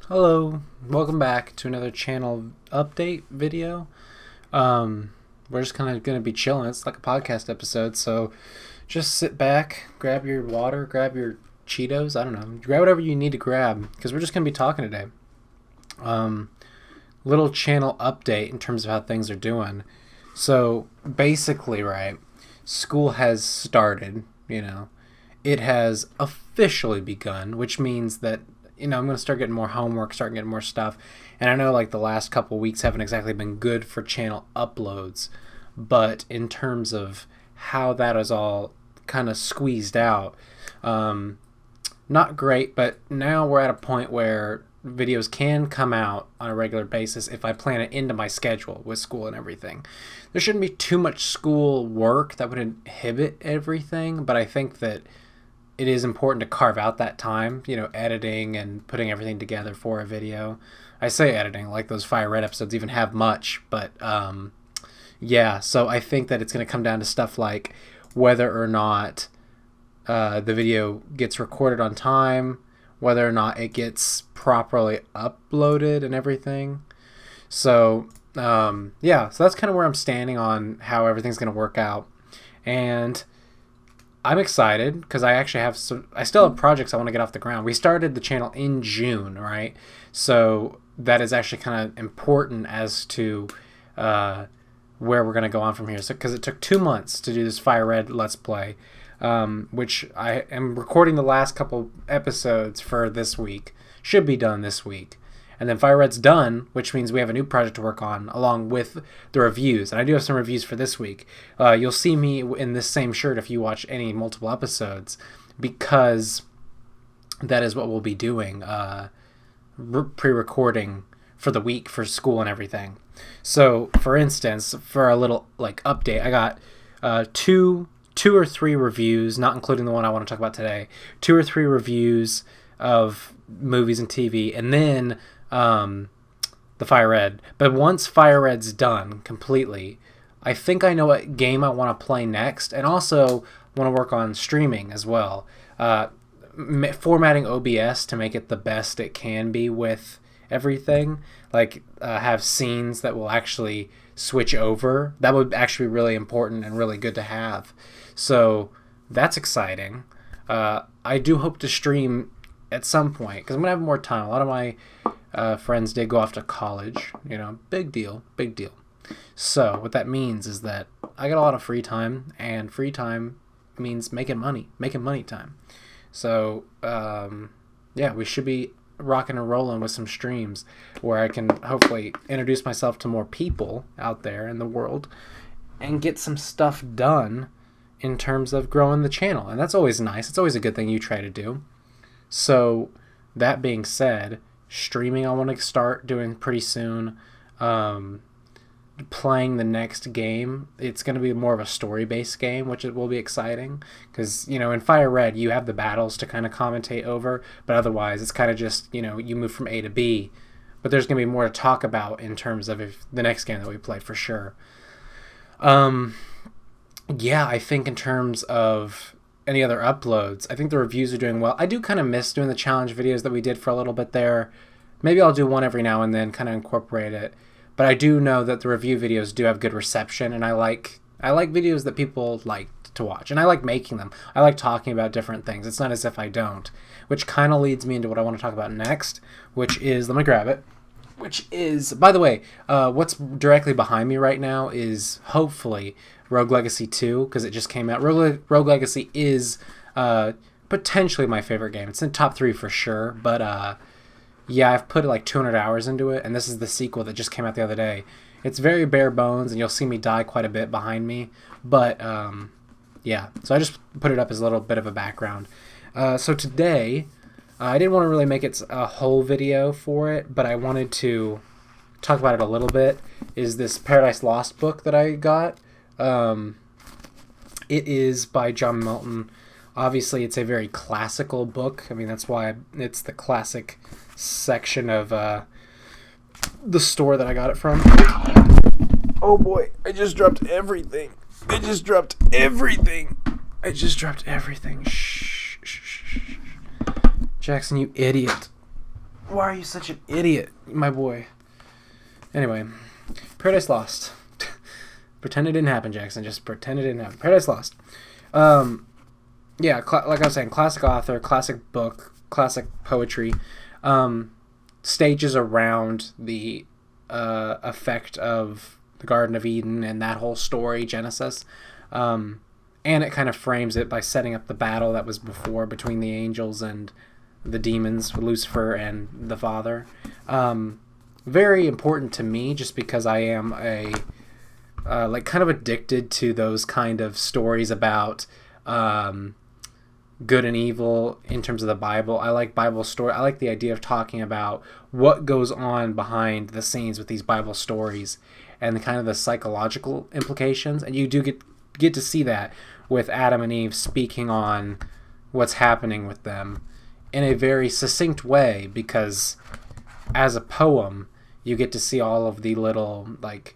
Hello, welcome back to another channel update video. We're just kind of going to be chilling. It's like a podcast episode, so just sit back, grab your water, grab your Cheetos, I don't know, grab whatever you need to grab, because we're just going to be talking today. Little channel update in terms of how things are doing. So basically, right, school has started, it has officially begun, which means that I'm going to start getting more homework, start getting more stuff. And I know like the last couple weeks haven't exactly been good for channel uploads, but in terms of how that is all kind of squeezed out, not great, but now we're at a point where videos can come out on a regular basis if I plan it into my schedule with school and everything. There shouldn't be too much school work that would inhibit everything, but I think that it is important to carve out that time, editing and putting everything together for a video. I say editing, like those Fire Red episodes even have much, but yeah, so I think that it's going to come down to stuff like whether or not the video gets recorded on time, whether or not it gets properly uploaded and everything. So yeah, so that's kind of where I'm standing on how everything's going to work out. And I'm excited because I still have projects I want to get off the ground. We started the channel in June, right? So that is actually kind of important as to where we're going to go on from here. So because it took 2 months to do this Fire Red Let's Play, which I am recording the last couple episodes for this week. Should be done this week. And then Fire Red's done, which means we have a new project to work on along with the reviews. And I do have some reviews for this week. You'll see me in this same shirt if you watch any multiple episodes, because that is what we'll be doing, pre-recording for the week for school and everything. So, for instance, for a little update, I got two or three reviews, not including the one I want to talk about today. 2 or 3 reviews of movies and TV, and then the Fire Red. But once Fire Red's done completely, I think I know what game I want to play next, and also want to work on streaming as well. Formatting OBS to make it the best it can be with everything. Have scenes that will actually switch over. That would actually be really important and really good to have. So that's exciting. I do hope to stream at some point because I'm going to have more time. A lot of my friends did go off to college, big deal. So what that means is that I got a lot of free time, and free time means making money time. So yeah, we should be rocking and rolling with some streams where I can hopefully introduce myself to more people out there in the world and get some stuff done in terms of growing the channel. And that's always nice. It's always a good thing you try to do. So that being said, streaming I want to start doing pretty soon. Playing the next game, it's going to be more of a story-based game, which it will be exciting because in Fire Red you have the battles to kind of commentate over, but otherwise it's kind of just you move from A to B. But there's going to be more to talk about in terms of the next game that we play for sure. Yeah, I think in terms of any other uploads, I think the reviews are doing well. I do kind of miss doing the challenge videos that we did for a little bit there. Maybe I'll do one every now and then, kind of incorporate it. But I do know that the review videos do have good reception, and I like videos that people like to watch, and I like making them. I like talking about different things. It's not as if I don't, which kind of leads me into what I want to talk about next, which is, let me grab it, which is, by the way, what's directly behind me right now is hopefully Rogue Legacy 2, because it just came out. Rogue Legacy is potentially my favorite game. It's in top 3 for sure, but yeah, I've put like 200 hours into it, and this is the sequel that just came out the other day. It's very bare bones, and you'll see me die quite a bit behind me, but yeah, so I just put it up as a little bit of a background. So today, I didn't want to really make it a whole video for it, but I wanted to talk about it a little bit, is this Paradise Lost book that I got. It is by John Milton. Obviously, it's a very classical book. I mean, that's why it's the classic section of the store that I got it from. Oh boy, I just dropped everything. Shh. Jackson, you idiot. Why are you such an idiot, my boy? Anyway, Paradise Lost. Pretend it didn't happen, Jackson. Just pretend it didn't happen. Paradise Lost. Yeah, like I was saying, classic author, classic book, classic poetry. Stages around the effect of the Garden of Eden and that whole story, Genesis. And it kind of frames it by setting up the battle that was before between the angels and the demons, Lucifer and the Father. Very important to me just because I am like kind of addicted to those kind of stories about good and evil in terms of the Bible. I like Bible story. I like the idea of talking about what goes on behind the scenes with these Bible stories and the kind of the psychological implications. And you do get to see that with Adam and Eve speaking on what's happening with them in a very succinct way, because as a poem, you get to see all of the little like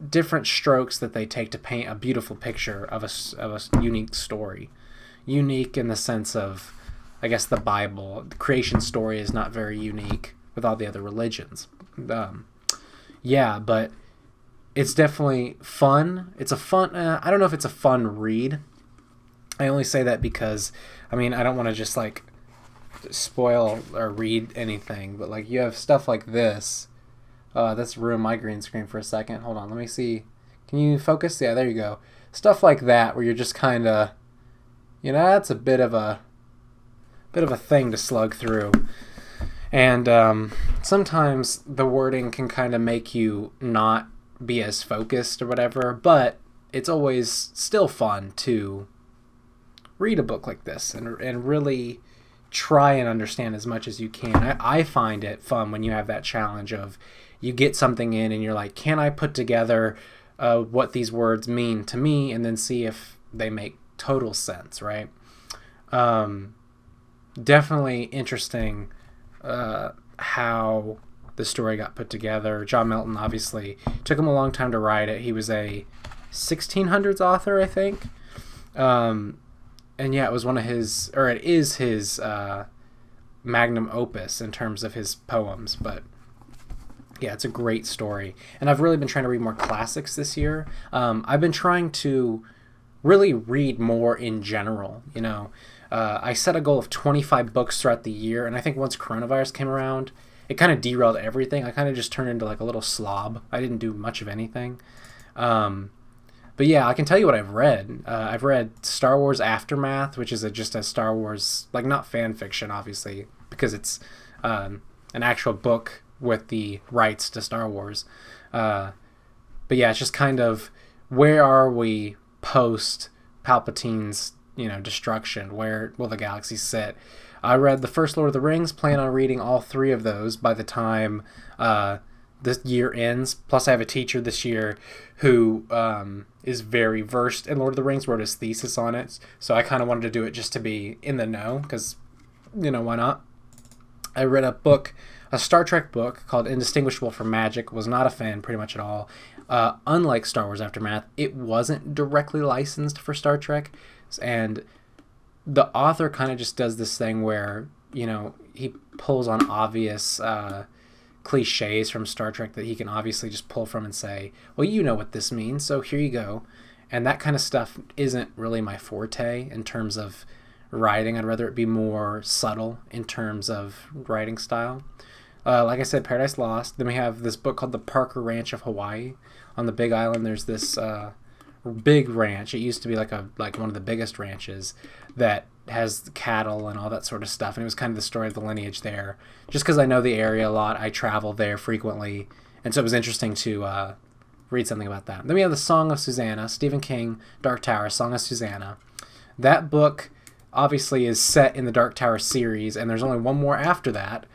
different strokes that they take to paint a beautiful picture of a unique story. Unique in the sense of, I guess, the Bible. The creation story is not very unique with all the other religions. Yeah, but it's definitely fun. It's a fun, I don't know if it's a fun read. I only say that because, I mean, I don't want to just like spoil or read anything, but like you have stuff like this. Let's ruin my green screen for a second. Hold on, let me see. Can you focus? Yeah, there you go. Stuff like that where you're just kind of, you know, that's a bit of a thing to slug through. And sometimes the wording can kind of make you not be as focused or whatever, but it's always still fun to read a book like this and really try and understand as much as you can. I find it fun when you have that challenge of you get something in and you're like, can I put together what these words mean to me, and then see if they make total sense, right? Definitely interesting how the story got put together. John Milton, obviously, took him a long time to write it. He was a 1600s author, I think. And yeah, it was one of his, or it is his magnum opus in terms of his poems. But yeah, it's a great story. And I've really been trying to read more classics this year. I've been trying to really read more in general, you know. I set a goal of 25 books throughout the year, and I think once coronavirus came around, it kind of derailed everything. I kind of just turned into like a little slob. I didn't do much of anything. But yeah, I can tell you what I've read. I've read Star Wars Aftermath, which is just a Star Wars, like not fan fiction, obviously, because it's an actual book with the rights to Star Wars. But yeah, it's just kind of, where are we post Palpatine's, you know, destruction? Where will the galaxy sit? I read the first Lord of the Rings, plan on reading all 3 of those by the time this year ends. Plus I have a teacher this year who is very versed in Lord of the Rings, wrote his thesis on it, so I kind of wanted to do it just to be in the know, because, you know, why not? I read a Star Trek book called Indistinguishable from Magic. Was not a fan pretty much at all. Unlike Star Wars Aftermath, it wasn't directly licensed for Star Trek, and the author kind of just does this thing where, you know, he pulls on obvious cliches from Star Trek that he can obviously just pull from and say, well, you know what this means, so here you go. And that kind of stuff isn't really my forte in terms of writing. I'd rather it be more subtle in terms of writing style. Like I said, Paradise Lost. Then we have this book called The Parker Ranch of Hawaii. On the Big Island, there's this big ranch. It used to be like one of the biggest ranches that has cattle and all that sort of stuff. And it was kind of the story of the lineage there. Just because I know the area a lot, I travel there frequently. And so it was interesting to read something about that. Then we have The Song of Susanna, Stephen King, Dark Tower, Song of Susanna. That book obviously is set in the Dark Tower series, and there's only one more after that,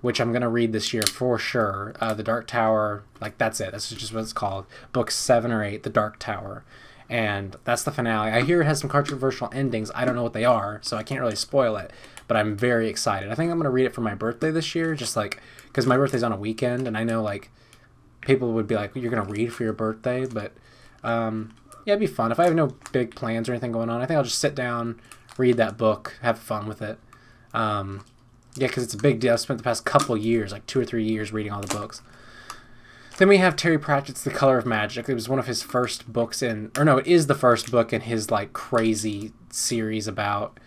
which I'm going to read this year for sure. The Dark Tower, like, that's it. That's just what it's called. Book 7 or 8, The Dark Tower. And that's the finale. I hear it has some controversial endings. I don't know what they are, so I can't really spoil it, but I'm very excited. I think I'm going to read it for my birthday this year, just like, because my birthday's on a weekend, and I know, like, people would be like, you're going to read for your birthday, but yeah, it'd be fun. If I have no big plans or anything going on, I think I'll just sit down, read that book, have fun with it. Yeah, because it's a big deal. I've spent the past couple years, like 2 or 3 years, reading all the books. Then we have Terry Pratchett's The Color of Magic. It was one of his first books in, or no, it is the first book in his like crazy series about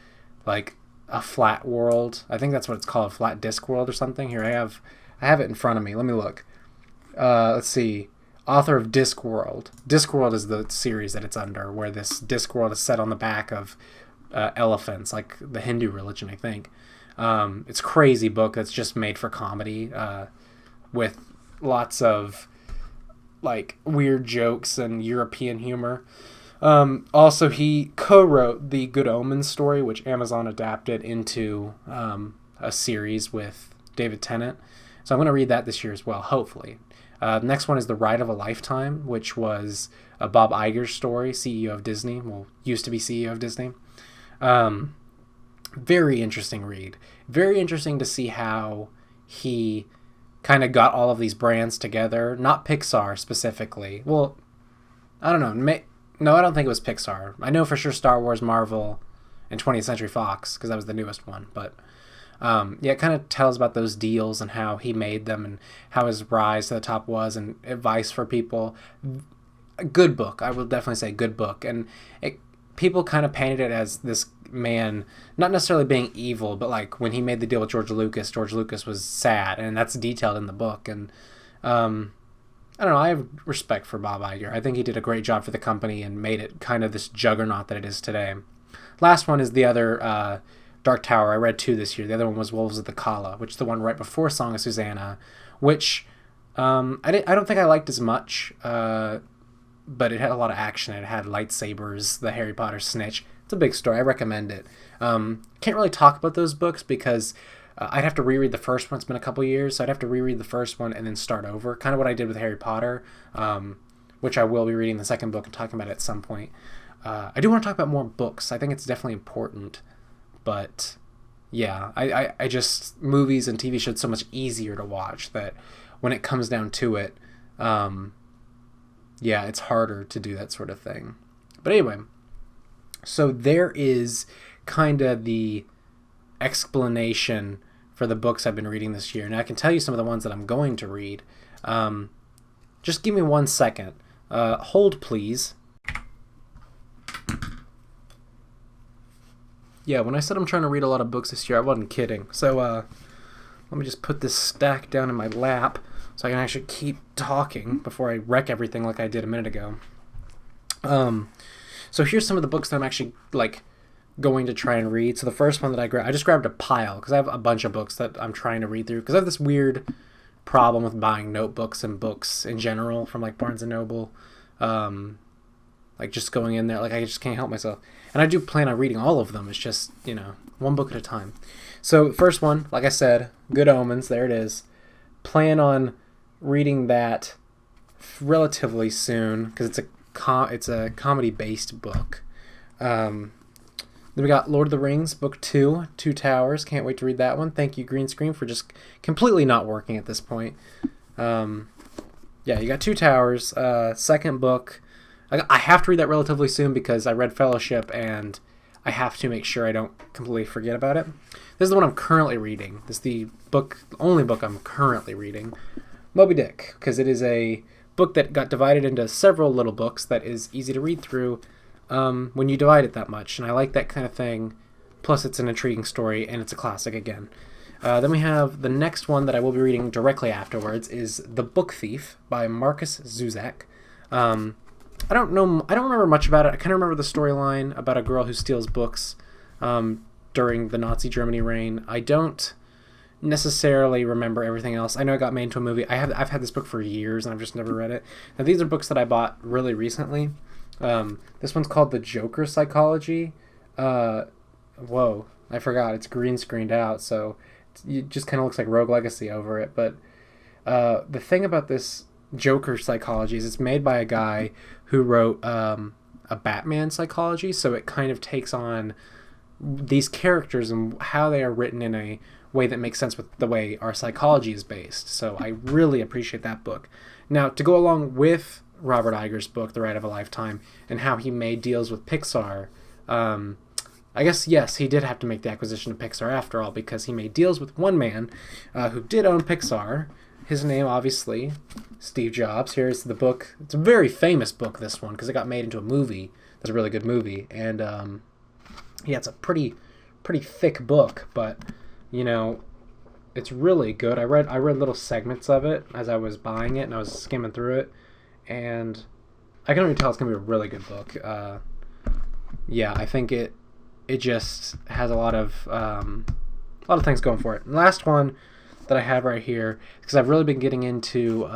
like a flat world. I think that's what it's called, a flat disk world or something. Here I have it in front of me. Let me look. Let's see. Author of Discworld. Discworld is the series that it's under, where this Discworld is set on the back of elephants, like the Hindu religion, I think. It's a crazy book that's just made for comedy, with lots of like weird jokes and European humor. Also, he co-wrote the Good Omens story, which Amazon adapted into a series with David Tennant. So I'm going to read that this year as well, hopefully. The next one is The Ride of a Lifetime, which was a Bob Iger's story, CEO of Disney. Well, used to be CEO of Disney. Very interesting read. Very interesting to see how he kind of got all of these brands together. Not Pixar specifically. Well, I don't know. No, I don't think it was Pixar. I know for sure Star Wars, Marvel, and 20th Century Fox, because that was the newest one. But yeah, it kind of tells about those deals and how he made them and how his rise to the top was, and advice for people. A good book. I will definitely say good book. And people kind of painted it as this man not necessarily being evil, but like when he made the deal with George Lucas was sad, and that's detailed in the book. And I don't know, I have respect for Bob Iger. I think he did a great job for the company and made it kind of this juggernaut that it is today. Last one is the other Dark Tower. I read 2 this year. The other one was Wolves of the Kala, which is the one right before Song of Susanna, which I don't think I liked as much, but it had a lot of action. It had lightsabers, the Harry Potter snitch. It's a big story. I recommend it. Can't really talk about those books because I'd have to reread the first one. It's been a couple years, so I'd have to reread the first one and then start over. Kind of what I did with Harry Potter, which I will be reading the second book and talking about it at some point. I do want to talk about more books. I think it's definitely important. But yeah, I just, movies and TV shows so much easier to watch that when it comes down to it, yeah, it's harder to do that sort of thing. But anyway, so there is kind of the explanation for the books I've been reading this year. Now I can tell you some of the ones that I'm going to read. Just give me 1 second. Hold, please. Yeah, when I said I'm trying to read a lot of books this year, I wasn't kidding. So let me just put this stack down in my lap so I can actually keep talking before I wreck everything like I did a minute ago. So here's some of the books that I'm actually like going to try and read. So the first one that I just grabbed a pile because I have a bunch of books that I'm trying to read through because I have this weird problem with buying notebooks and books in general from like Barnes & Noble. Like just going in there, like I just can't help myself. And I do plan on reading all of them. It's just, one book at a time. So first one, like I said, Good Omens, there it is. Plan on reading that relatively soon because it's a comedy-based book. Then we got Lord of the Rings, Book 2, Two Towers. Can't wait to read that one. Thank you, Green Screen, for just completely not working at this point. Yeah, you got Two Towers. Second book. I have to read that relatively soon because I read Fellowship and I have to make sure I don't completely forget about it. This is the one I'm currently reading. This is the only book I'm currently reading. Moby Dick, because it is a book that got divided into several little books that is easy to read through when you divide it that much. And I like that kind of thing. Plus, it's an intriguing story, and it's a classic again. Then we have the next one that I will be reading directly afterwards is The Book Thief by Markus Zusak. I don't remember much about it. I kind of remember the storyline about a girl who steals books during the Nazi Germany reign. I don't necessarily remember everything else. I know it got made into a movie. I've had this book for years and I've just never read it. Now these are books that I bought really recently. This one's called The Joker Psychology. Whoa, I forgot. It's green screened out, so it just kind of looks like Rogue Legacy over it. But the thing about this Joker Psychology is it's made by a guy who wrote a Batman Psychology, so it kind of takes on these characters and how they are written in a way that makes sense with the way our psychology is based. So I really appreciate that book. Now, to go along with Robert Iger's book, The Ride of a Lifetime, and how he made deals with Pixar, I guess, yes, he did have to make the acquisition of Pixar after all, because he made deals with one man who did own Pixar. His name, obviously, Steve Jobs. Here's the book. It's a very famous book, this one, because it got made into a movie. It's a really good movie. And, yeah, it's a pretty thick book, but, you know, it's really good. I read little segments of it as I was buying it, and I was skimming through it, and I can already tell it's going to be a really good book. Yeah, I think it just has a lot of things going for it. And last one that I have right here, because I've really been getting into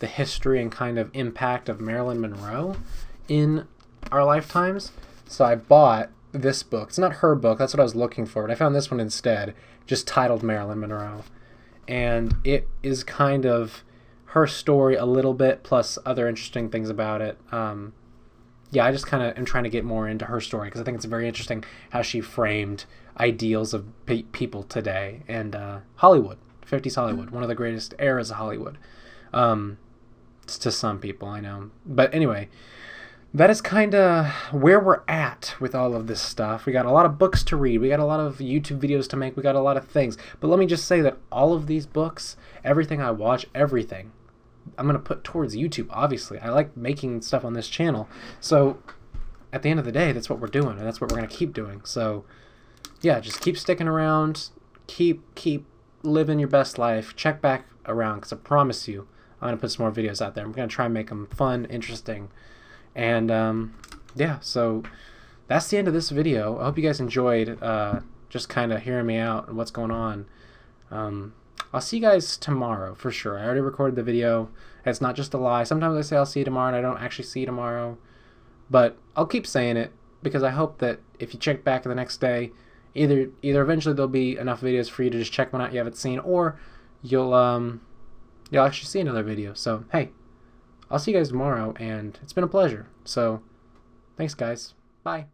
the history and kind of impact of Marilyn Monroe in our lifetimes. So I bought this book. It's not her book, that's what I was looking for, but I found this one instead, just titled Marilyn Monroe. And it is kind of her story a little bit, plus other interesting things about it. Yeah, I just kind of am trying to get more into her story, because I think it's very interesting how she framed ideals of people today, and Hollywood, 50s Hollywood, one of the greatest eras of Hollywood, to some people, I know. But anyway, that is kind of where we're at with all of this stuff. We got a lot of books to read, we got a lot of YouTube videos to make, we got a lot of things. But let me just say that all of these books, everything I watch, everything, I'm going to put towards YouTube, obviously. I like making stuff on this channel. So at the end of the day, that's what we're doing, and that's what we're going to keep doing. So yeah, just keep sticking around, keep living your best life. Check back around, because I promise you I'm going to put some more videos out there. I'm going to try and make them fun, interesting. And yeah, so that's the end of this video. I hope you guys enjoyed just kind of hearing me out and what's going on. I'll see you guys tomorrow for sure. I already recorded the video. It's not just a lie. Sometimes I say I'll see you tomorrow and I don't actually see you tomorrow. But I'll keep saying it, because I hope that if you check back the next day, either eventually there'll be enough videos for you to just check one out you haven't seen, or you'll actually see another video. So hey, I'll see you guys tomorrow, and it's been a pleasure. So thanks guys. Bye.